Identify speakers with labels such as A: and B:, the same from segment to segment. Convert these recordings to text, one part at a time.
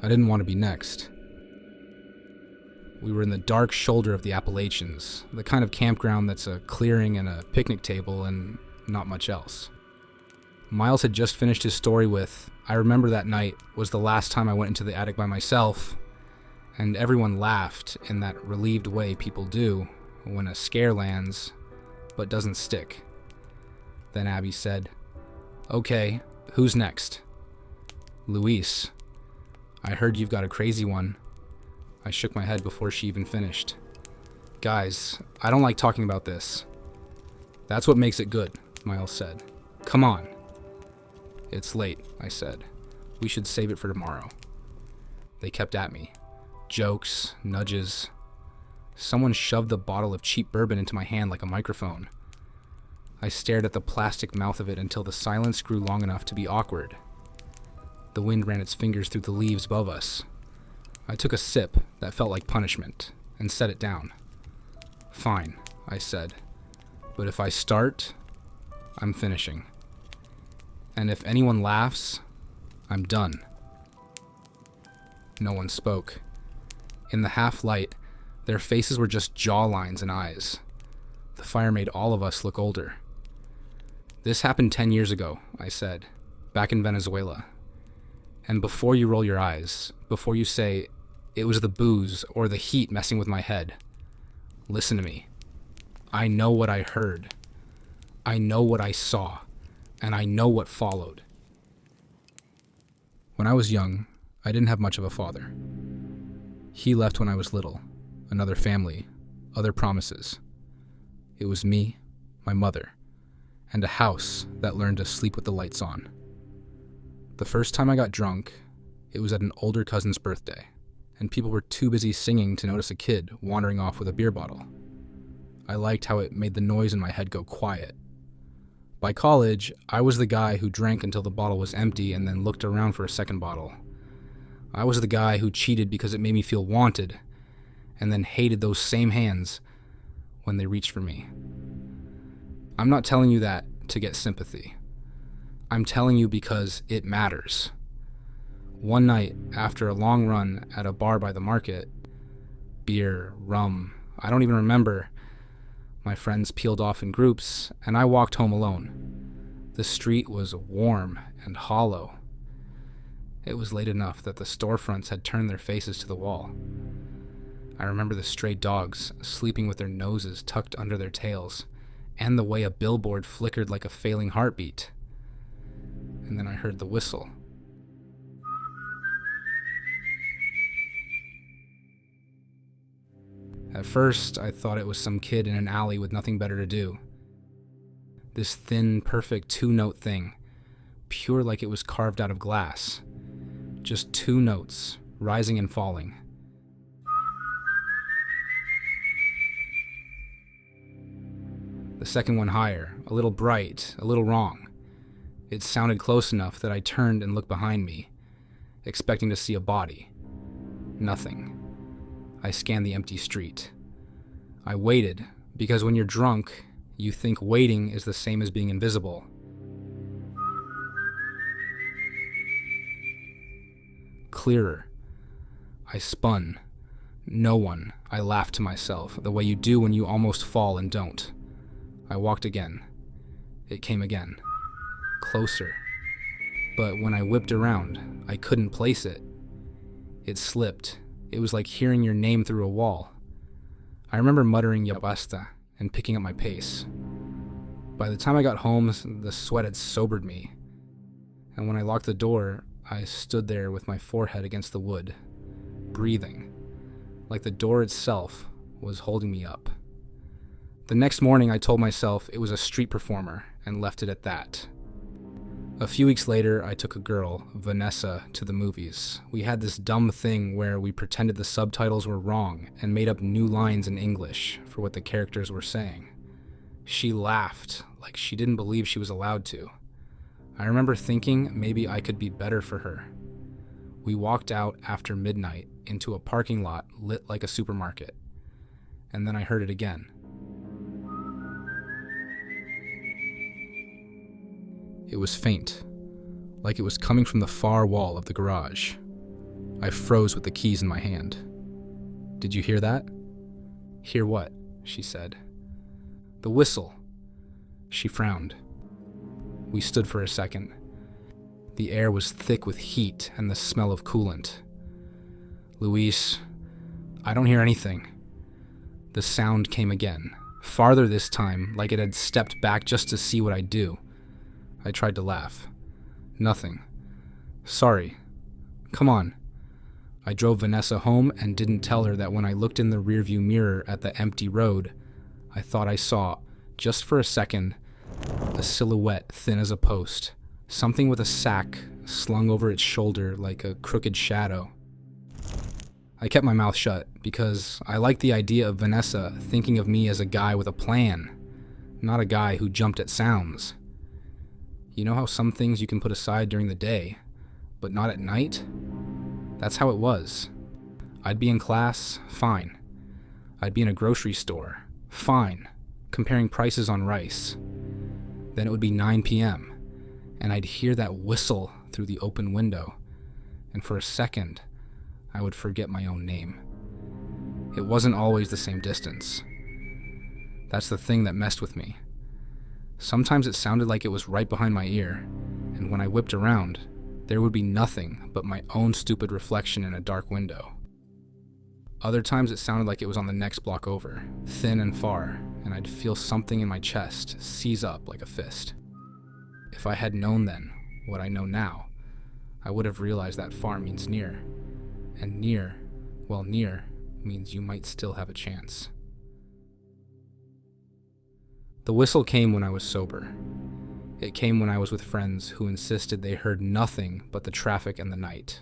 A: I didn't want to be next. We were in the dark shoulder of the Appalachians, the kind of campground that's a clearing and a picnic table and not much else. Miles had just finished his story with, "I remember that night was the last time I went into the attic by myself," and everyone laughed in that relieved way people do when a scare lands but doesn't stick. Then Abby said, "Okay, who's next?" "Luis. I heard you've got a crazy one." I shook my head before she even finished. "Guys, I don't like talking about this." "That's what makes it good," Miles said. "Come on." "It's late," I said. "We should save it for tomorrow." They kept at me. Jokes, nudges. Someone shoved a bottle of cheap bourbon into my hand like a microphone. I stared at the plastic mouth of it until the silence grew long enough to be awkward. The wind ran its fingers through the leaves above us. I took a sip that felt like punishment and set it down. "Fine," I said. "But if I start, I'm finishing. And if anyone laughs, I'm done." No one spoke. In the half-light, their faces were just jawlines and eyes. The fire made all of us look older. "This happened 10 years ago," I said, "back in Venezuela. And before you roll your eyes, before you say, 'It was the booze or the heat messing with my head,' listen to me. I know what I heard. I know what I saw. And I know what followed." When I was young, I didn't have much of a father. He left when I was little. Another family, other promises. It was me, my mother, and a house that learned to sleep with the lights on. The first time I got drunk, it was at an older cousin's birthday, and people were too busy singing to notice a kid wandering off with a beer bottle. I liked how it made the noise in my head go quiet. By college, I was the guy who drank until the bottle was empty and then looked around for a second bottle. I was the guy who cheated because it made me feel wanted, and then hated those same hands when they reached for me. I'm not telling you that to get sympathy. I'm telling you because it matters. One night, after a long run at a bar by the market, beer, rum, I don't even remember, my friends peeled off in groups, and I walked home alone. The street was warm and hollow. It was late enough that the storefronts had turned their faces to the wall. I remember the stray dogs sleeping with their noses tucked under their tails, and the way a billboard flickered like a failing heartbeat. And then I heard the whistle. At first, I thought it was some kid in an alley with nothing better to do. This thin, perfect two-note thing, pure like it was carved out of glass. Just two notes, rising and falling. The second one higher, a little bright, a little wrong. It sounded close enough that I turned and looked behind me, expecting to see a body. Nothing. I scanned the empty street. I waited, because when you're drunk, you think waiting is the same as being invisible. Clearer. I spun. No one. I laughed to myself, the way you do when you almost fall and don't. I walked again. It came again. Closer. But when I whipped around, I couldn't place it. It slipped. It was like hearing your name through a wall. I remember muttering "Ya basta" and picking up my pace. By the time I got home, the sweat had sobered me. And when I locked the door, I stood there with my forehead against the wood, breathing, like the door itself was holding me up. The next morning, I told myself it was a street performer and left it at that. A few weeks later, I took a girl, Vanessa, to the movies. We had this dumb thing where we pretended the subtitles were wrong and made up new lines in English for what the characters were saying. She laughed like she didn't believe she was allowed to. I remember thinking maybe I could be better for her. We walked out after midnight into a parking lot lit like a supermarket. And then I heard it again. It was faint, like it was coming from the far wall of the garage. I froze with the keys in my hand. "Did you hear that?" "Hear what?" she said. "The whistle." She frowned. We stood for a second. The air was thick with heat and the smell of coolant. "Luis, I don't hear anything." The sound came again, farther this time, like it had stepped back just to see what I'd do. I tried to laugh. "Nothing. Sorry. Come on." I drove Vanessa home and didn't tell her that when I looked in the rearview mirror at the empty road, I thought I saw, just for a second, a silhouette thin as a post, something with a sack slung over its shoulder like a crooked shadow. I kept my mouth shut because I liked the idea of Vanessa thinking of me as a guy with a plan, not a guy who jumped at sounds. You know how some things you can put aside during the day, but not at night? That's how it was. I'd be in class, fine. I'd be in a grocery store, fine, comparing prices on rice. Then it would be 9 p.m., and I'd hear that whistle through the open window, and for a second, I would forget my own name. It wasn't always the same distance. That's the thing that messed with me. Sometimes it sounded like it was right behind my ear, and when I whipped around, there would be nothing but my own stupid reflection in a dark window. Other times it sounded like it was on the next block over, thin and far, and I'd feel something in my chest seize up like a fist. If I had known then what I know now, I would have realized that far means near, and near, well, near means you might still have a chance. The whistle came when I was sober. It came when I was with friends who insisted they heard nothing but the traffic and the night.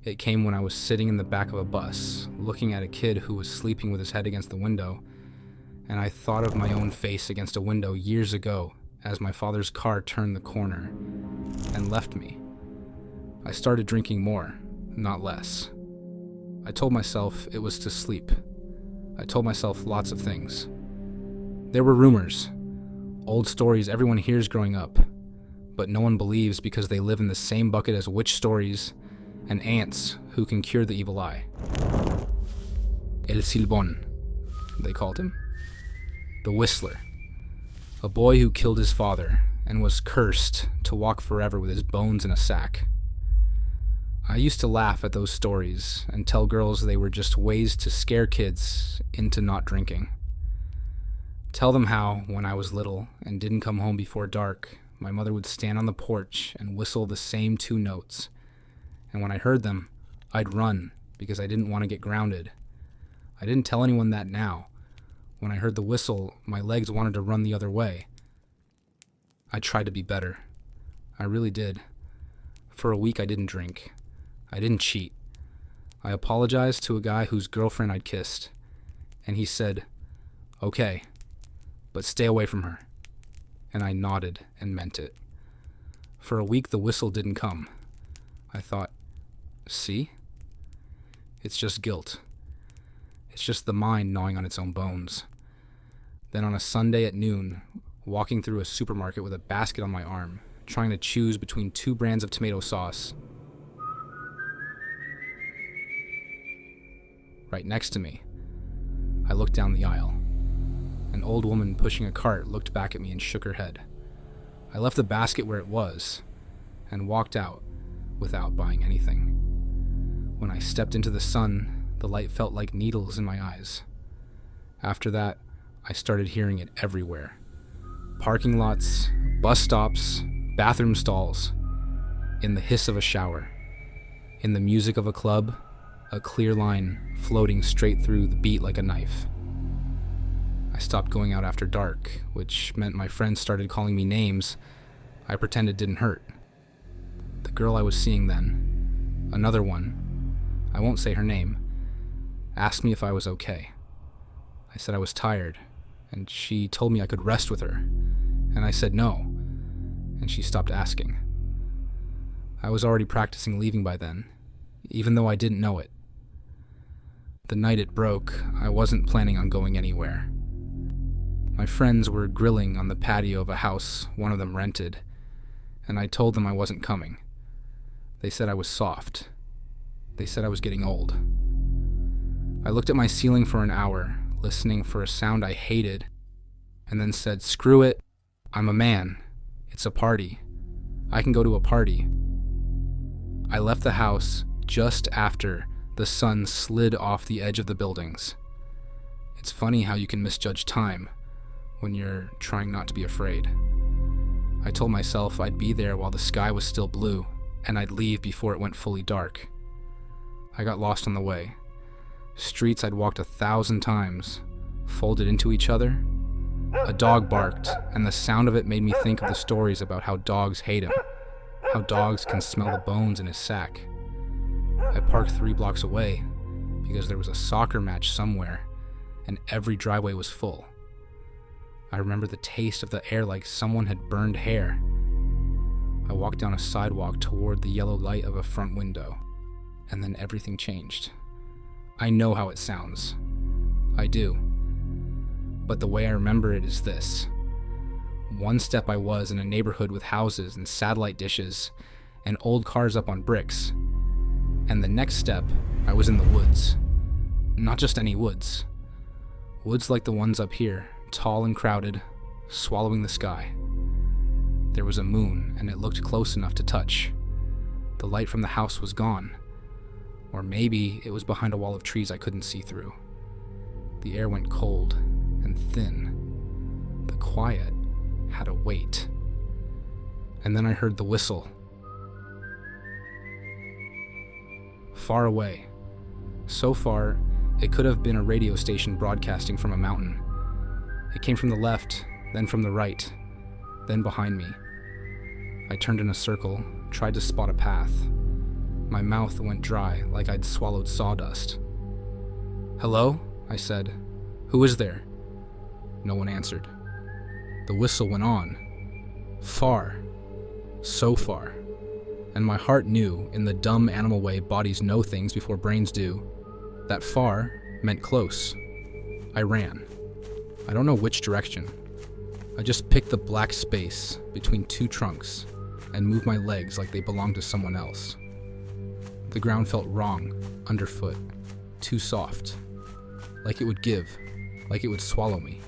A: It came when I was sitting in the back of a bus, looking at a kid who was sleeping with his head against the window, and I thought of my own face against a window years ago as my father's car turned the corner and left me. I started drinking more, not less. I told myself it was to sleep. I told myself lots of things. There were rumors, old stories everyone hears growing up, but no one believes because they live in the same bucket as witch stories and ants who can cure the evil eye. El Silbon, they called him. The Whistler. A boy who killed his father and was cursed to walk forever with his bones in a sack. I used to laugh at those stories and tell girls they were just ways to scare kids into not drinking. Tell them how, when I was little and didn't come home before dark, my mother would stand on the porch and whistle the same 2 notes. And when I heard them, I'd run because I didn't want to get grounded. I didn't tell anyone that now. When I heard the whistle, my legs wanted to run the other way. I tried to be better. I really did. For a week I didn't drink. I didn't cheat. I apologized to a guy whose girlfriend I'd kissed. And he said, "Okay, but stay away from her." And I nodded and meant it. For a week the whistle didn't come. I thought, see? It's just guilt. It's just the mind gnawing on its own bones. Then on a Sunday at noon, walking through a supermarket with a basket on my arm, trying to choose between 2 brands of tomato sauce, right next to me, I looked down the aisle. An old woman pushing a cart looked back at me and shook her head. I left the basket where it was and walked out without buying anything. When I stepped into the sun, the light felt like needles in my eyes. After that, I started hearing it everywhere. Parking lots, bus stops, bathroom stalls, in the hiss of a shower, in the music of a club, a clear line floating straight through the beat like a knife. I stopped going out after dark, which meant my friends started calling me names I pretended didn't hurt. The girl I was seeing then, another one, I won't say her name, asked me if I was okay. I said I was tired, and she told me I could rest with her, and I said no, and she stopped asking. I was already practicing leaving by then, even though I didn't know it. The night it broke, I wasn't planning on going anywhere. My friends were grilling on the patio of a house one of them rented, and I told them I wasn't coming. They said I was soft. They said I was getting old. I looked at my ceiling for an hour, listening for a sound I hated, and then said, "Screw it, I'm a man. It's a party. I can go to a party." I left the house just after the sun slid off the edge of the buildings. It's funny how you can misjudge time when you're trying not to be afraid. I told myself I'd be there while the sky was still blue, and I'd leave before it went fully dark. I got lost on the way. Streets I'd walked 1,000 times, folded into each other. A dog barked, and the sound of it made me think of the stories about how dogs hate him, how dogs can smell the bones in his sack. I parked 3 blocks away because there was a soccer match somewhere, and every driveway was full. I remember the taste of the air like someone had burned hair. I walked down a sidewalk toward the yellow light of a front window, and then everything changed. I know how it sounds. I do. But the way I remember it is this. One step I was in a neighborhood with houses and satellite dishes and old cars up on bricks. And the next step, I was in the woods. Not just any woods. Woods like the ones up here, tall and crowded, swallowing the sky. There was a moon, and it looked close enough to touch. The light from the house was gone. Or maybe it was behind a wall of trees I couldn't see through. The air went cold and thin. The quiet had a weight. And then I heard the whistle. Far away. So far, it could have been a radio station broadcasting from a mountain. It came from the left, then from the right, then behind me. I turned in a circle, tried to spot a path. My mouth went dry like I'd swallowed sawdust. "Hello?" I said. "Who is there?" No one answered. The whistle went on. Far. So far. And my heart knew, in the dumb animal way bodies know things before brains do, that far meant close. I ran. I don't know which direction. I just picked the black space between 2 trunks and moved my legs like they belonged to someone else. The ground felt wrong, underfoot, too soft. Like it would give, like it would swallow me.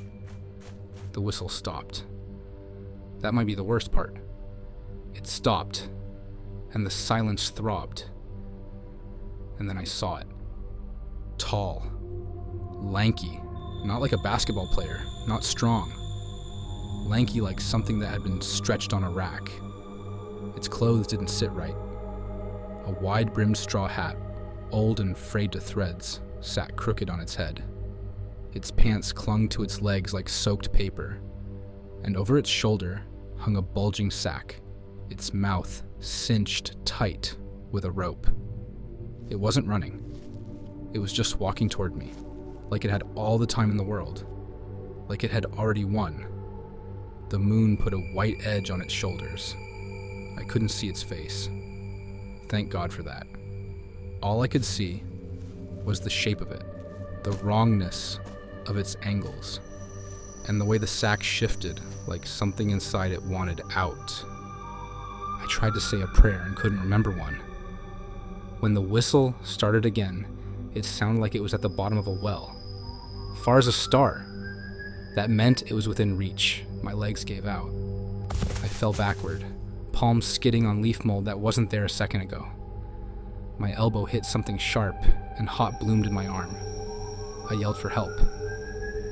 A: The whistle stopped. That might be the worst part. It stopped, and the silence throbbed. And then I saw it. Tall, lanky, not like a basketball player, not strong. Lanky like something that had been stretched on a rack. Its clothes didn't sit right. A wide-brimmed straw hat, old and frayed to threads, sat crooked on its head. Its pants clung to its legs like soaked paper, and over its shoulder hung a bulging sack, its mouth cinched tight with a rope. It wasn't running. It was just walking toward me, like it had all the time in the world, like it had already won. The moon put a white edge on its shoulders. I couldn't see its face. Thank God for that. All I could see was the shape of it, the wrongness of its angles, and the way the sack shifted like something inside it wanted out. I tried to say a prayer and couldn't remember one. When the whistle started again, it sounded like it was at the bottom of a well, far as a star. That meant it was within reach. My legs gave out. I fell backward, palms skidding on leaf mold that wasn't there a second ago. My elbow hit something sharp, and hot bloomed in my arm. I yelled for help,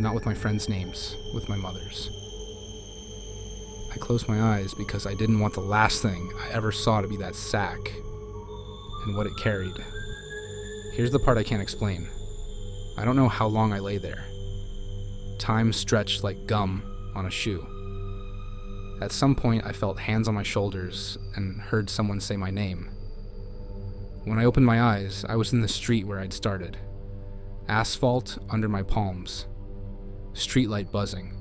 A: not with my friends' names, with my mother's. I closed my eyes because I didn't want the last thing I ever saw to be that sack and what it carried. Here's the part I can't explain. I don't know how long I lay there. Time stretched like gum on a shoe. At some point, I felt hands on my shoulders and heard someone say my name. When I opened my eyes, I was in the street where I'd started. Asphalt under my palms. Streetlight buzzing.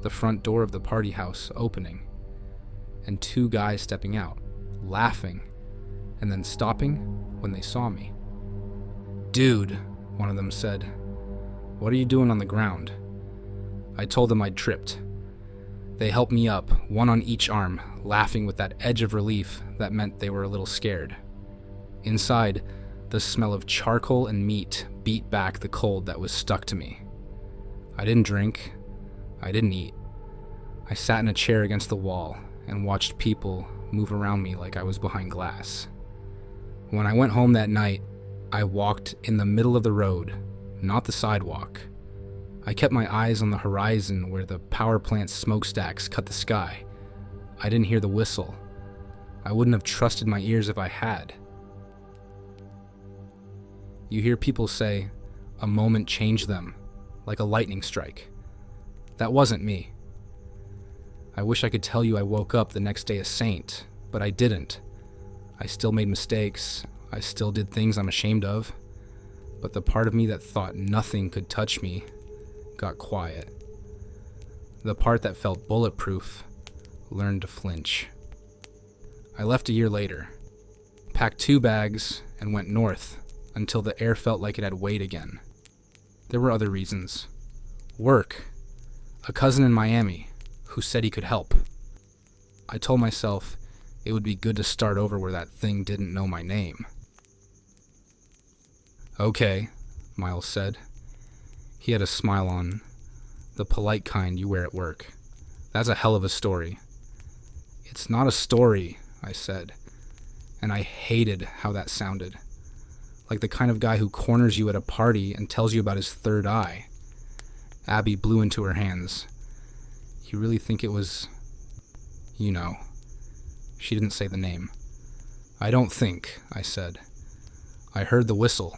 A: The front door of the party house opening. And 2 guys stepping out, laughing, and then stopping when they saw me. "Dude," one of them said, "what are you doing on the ground?" I told them I'd tripped. They helped me up, one on each arm, laughing with that edge of relief that meant they were a little scared. Inside, the smell of charcoal and meat beat back the cold that was stuck to me. I didn't drink. I didn't eat. I sat in a chair against the wall and watched people move around me like I was behind glass. When I went home that night, I walked in the middle of the road, not the sidewalk. I kept my eyes on the horizon where the power plant smokestacks cut the sky. I didn't hear the whistle. I wouldn't have trusted my ears if I had. You hear people say, a moment changed them, like a lightning strike. That wasn't me. I wish I could tell you I woke up the next day a saint, but I didn't. I still made mistakes. I still did things I'm ashamed of. But the part of me that thought nothing could touch me got quiet. The part that felt bulletproof learned to flinch. I left a year later, packed 2 bags, and went north until the air felt like it had weight again. There were other reasons. Work. A cousin in Miami who said he could help. I told myself it would be good to start over where that thing didn't know my name. Okay, Miles said. He had a smile on, the polite kind you wear at work. That's a hell of a story. It's not a story, I said, and I hated how that sounded. Like the kind of guy who corners you at a party and tells you about his third eye. Abby blew into her hands. You really think it was... You know. She didn't say the name. I don't think, I said. I heard the whistle.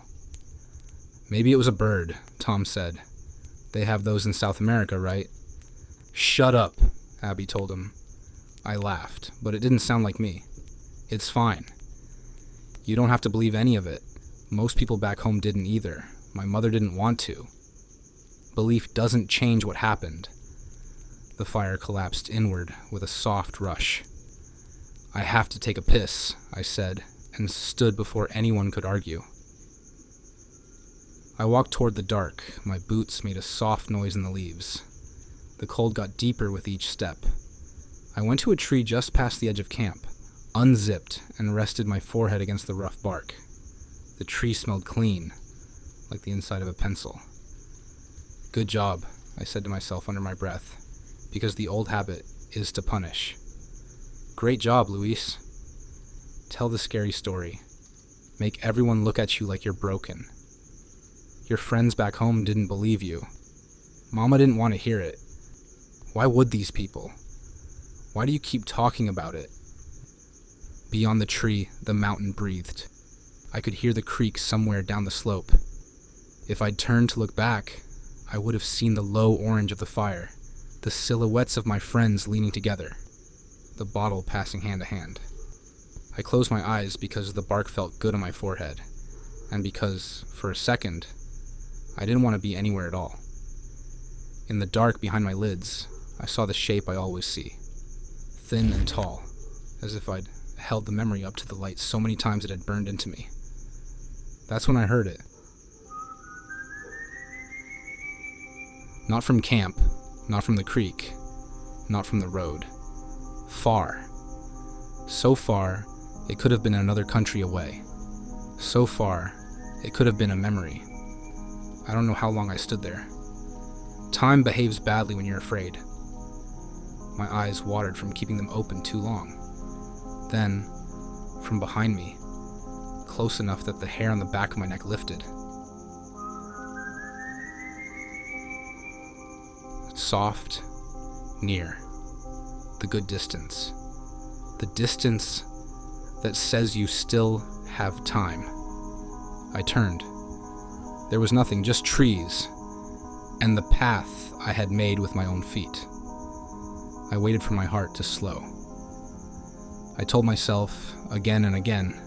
A: Maybe it was a bird, Tom said. They have those in South America, right? Shut up, Abby told him. I laughed, but it didn't sound like me. It's fine. You don't have to believe any of it. Most people back home didn't either. My mother didn't want to. Belief doesn't change what happened. The fire collapsed inward with a soft rush. I have to take a piss, I said, and stood before anyone could argue. I walked toward the dark. My boots made a soft noise in the leaves. The cold got deeper with each step. I went to a tree just past the edge of camp, unzipped, and rested my forehead against the rough bark. The tree smelled clean, like the inside of a pencil. Good job, I said to myself under my breath, because the old habit is to punish. Great job, Luis. Tell the scary story. Make everyone look at you like you're broken. Your friends back home didn't believe you. Mama didn't want to hear it. Why would these people? Why do you keep talking about it? Beyond the tree, the mountain breathed. I could hear the creek somewhere down the slope. If I'd turned to look back, I would have seen the low orange of the fire, the silhouettes of my friends leaning together, the bottle passing hand to hand. I closed my eyes because the bark felt good on my forehead, and because, for a second, I didn't want to be anywhere at all. In the dark behind my lids, I saw the shape I always see, thin and tall, as if I'd held the memory up to the light so many times it had burned into me. That's when I heard it. Not from camp, not from the creek, not from the road. Far. So far, it could have been another country away. So far, it could have been a memory. I don't know how long I stood there. Time behaves badly when you're afraid. My eyes watered from keeping them open too long. Then, from behind me, close enough that the hair on the back of my neck lifted. Soft, near, the good distance. The distance that says you still have time. I turned. There was nothing, just trees, and the path I had made with my own feet. I waited for my heart to slow. I told myself, again and again,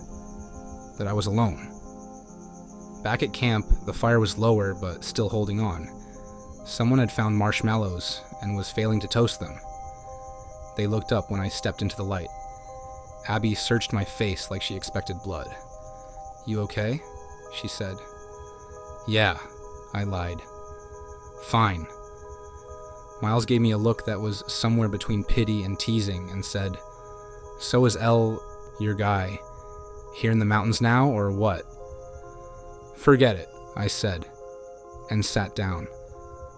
A: that I was alone. Back at camp, the fire was lower, but still holding on. Someone had found marshmallows and was failing to toast them. They looked up when I stepped into the light. Abby searched my face like she expected blood. "You okay?" she said. "Yeah," I lied. "Fine." Miles gave me a look that was somewhere between pity and teasing and said, "So is your guy. Here in the mountains now, or what? Forget it, I said, and sat down.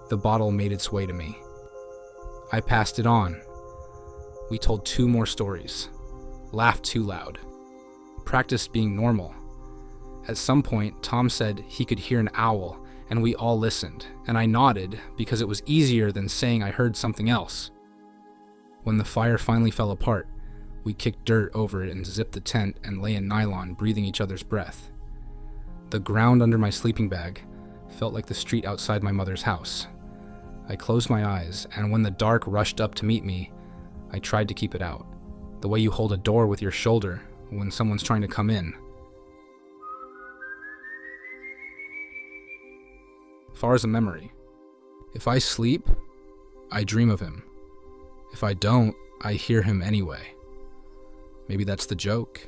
A: The bottle made its way to me. I passed it on. We told 2 more stories, laughed too loud, practiced being normal. At some point, Tom said he could hear an owl, and we all listened, and I nodded because it was easier than saying I heard something else. When the fire finally fell apart, we kicked dirt over it and zipped the tent and lay in nylon, breathing each other's breath. The ground under my sleeping bag felt like the street outside my mother's house. I closed my eyes, and when the dark rushed up to meet me, I tried to keep it out, the way you hold a door with your shoulder when someone's trying to come in. Far as a memory, if I sleep, I dream of him. If I don't, I hear him anyway. Maybe that's the joke.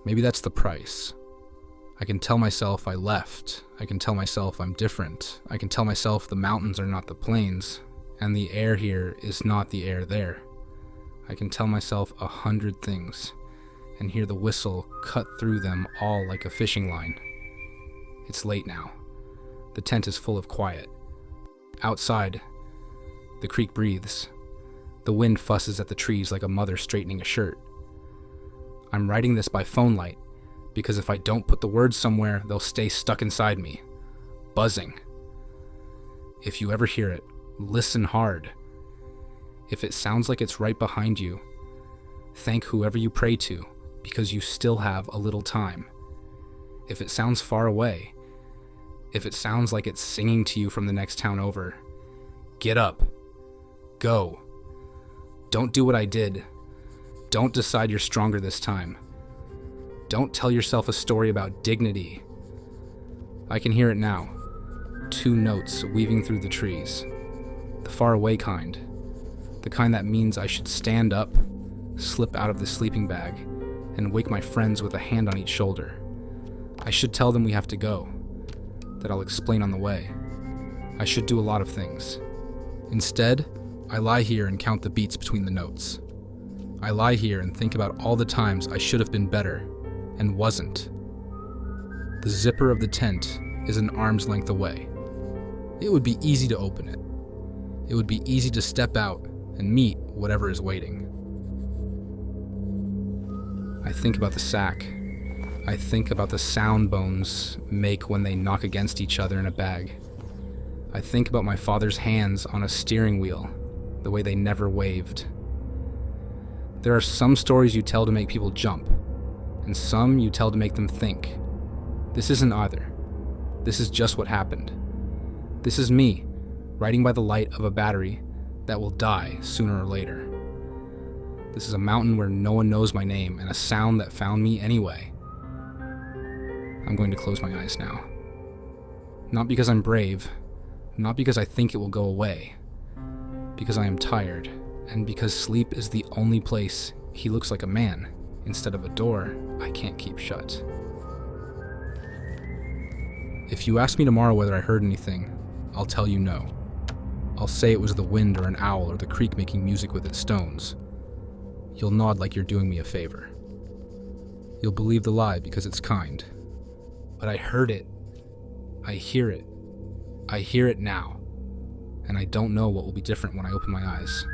A: Maybe that's the price. I can tell myself I left. I can tell myself I'm different. I can tell myself the mountains are not the plains, and the air here is not the air there. I can tell myself 100 things, and hear the whistle cut through them all like a fishing line. It's late now. The tent is full of quiet. Outside, the creek breathes. The wind fusses at the trees like a mother straightening a shirt. I'm writing this by phone light, because if I don't put the words somewhere, they'll stay stuck inside me, buzzing. If you ever hear it, listen hard. If it sounds like it's right behind you, thank whoever you pray to, because you still have a little time. If it sounds far away, if it sounds like it's singing to you from the next town over, get up. Go. Don't do what I did. Don't decide you're stronger this time. Don't tell yourself a story about dignity. I can hear it now. 2 notes weaving through the trees. The faraway kind. The kind that means I should stand up, slip out of the sleeping bag, and wake my friends with a hand on each shoulder. I should tell them we have to go, that I'll explain on the way. I should do a lot of things. Instead, I lie here and count the beats between the notes. I lie here and think about all the times I should have been better, and wasn't. The zipper of the tent is an arm's length away. It would be easy to open it. It would be easy to step out and meet whatever is waiting. I think about the sack. I think about the sound bones make when they knock against each other in a bag. I think about my father's hands on a steering wheel, the way they never waved. There are some stories you tell to make people jump, and some you tell to make them think. This isn't either. This is just what happened. This is me, riding by the light of a battery that will die sooner or later. This is a mountain where no one knows my name, and a sound that found me anyway. I'm going to close my eyes now. Not because I'm brave, not because I think it will go away, because I am tired, and because sleep is the only place he looks like a man, instead of a door I can't keep shut. If you ask me tomorrow whether I heard anything, I'll tell you no. I'll say it was the wind or an owl or the creek making music with its stones. You'll nod like you're doing me a favor. You'll believe the lie because it's kind. But I heard it. I hear it. I hear it now. And I don't know what will be different when I open my eyes.